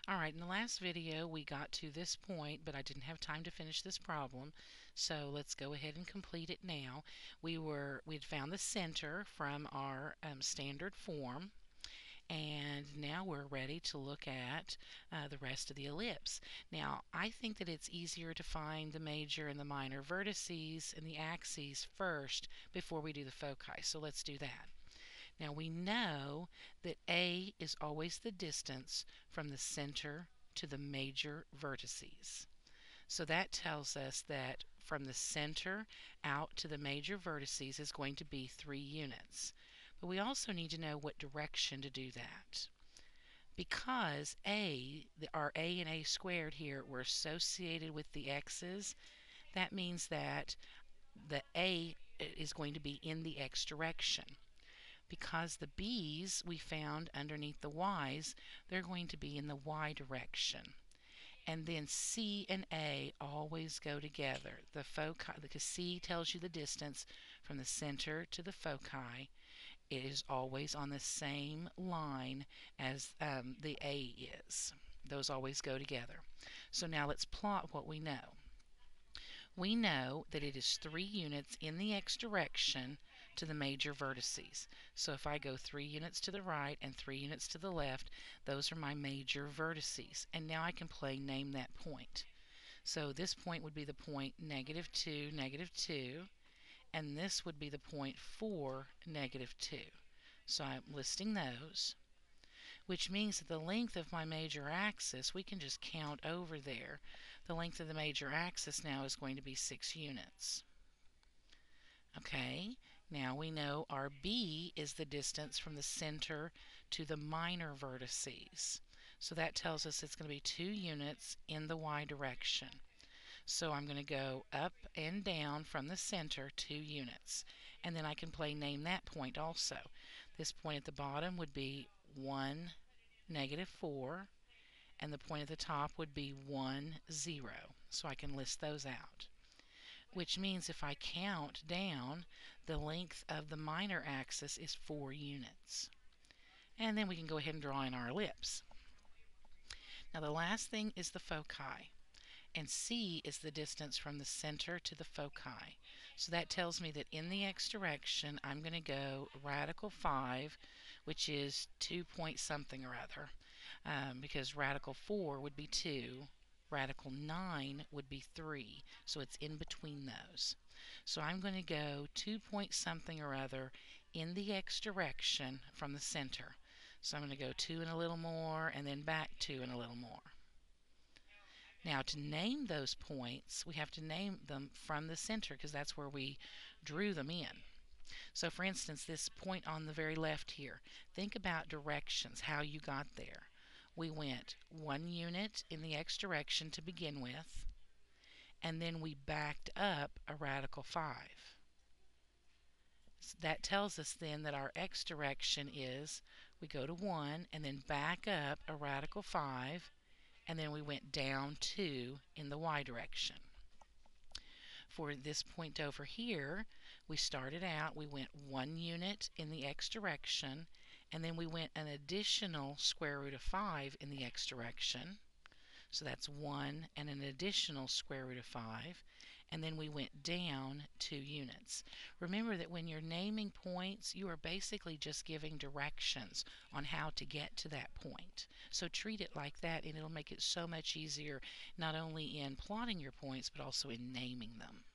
Alright, in the last video we got to this point, but I didn't have time to finish this problem, so let's go ahead and complete it now. We'd found the center from our standard form, and now we're ready to look at the rest of the ellipse. Now, I think that it's easier to find the major and the minor vertices and the axes first before we do the foci, so let's do that. Now we know that A is always the distance from the center to the major vertices. So that tells us that from the center out to the major vertices is going to be 3 units. But we also need to know what direction to do that. Because our A and A squared here were associated with the x's, that means that the A is going to be in the x direction. Because the b's we found underneath the y's, they're going to be in the y direction. And then C and A always go together. The foci, because C tells you the distance from the center to the foci, it is always on the same line as the A is. Those always go together. So now let's plot what we know. We know that it is 3 units in the x direction to the major vertices. So if I go 3 units to the right and 3 units to the left, those are my major vertices. And now I can name that point. So this point would be the point -2, -2, and this would be the point 4, -2. So I'm listing those, which means that the length of my major axis, we can just count over there. The length of the major axis now is going to be 6 units. Okay, now we know our B is the distance from the center to the minor vertices. So that tells us it's going to be 2 units in the y direction. So I'm going to go up and down from the center 2 units. And then I can name that point also. This point at the bottom would be 1, -4, and the point at the top would be 1, 0. So I can list those out. Which means if I count down, the length of the minor axis is 4 units. And then we can go ahead and draw in our ellipse. Now the last thing is the foci. And C is the distance from the center to the foci. So that tells me that in the x direction, I'm going to go radical 5, which is 2 point something or other, because radical 4 would be 2, radical 9 would be 3, so it's in between those. So I'm going to go 2 point something or other in the x direction from the center. So I'm going to go 2 and a little more, and then back 2 and a little more. Now to name those points, we have to name them from the center because that's where we drew them in. So for instance, this point on the very left here, think about directions, how you got there. We went 1 unit in the x direction to begin with, and then we backed up a radical 5. So that tells us then that our x direction is, we go to 1 and then back up a radical 5, and then we went down 2 in the y direction. For this point over here, we started out, we went 1 unit in the x direction, and then we went an additional square root of 5 in the x direction. So that's 1 and an additional square root of 5, and then we went down 2 units. Remember that when you're naming points, you are basically just giving directions on how to get to that point. So treat it like that, and it'll make it so much easier, not only in plotting your points, but also in naming them.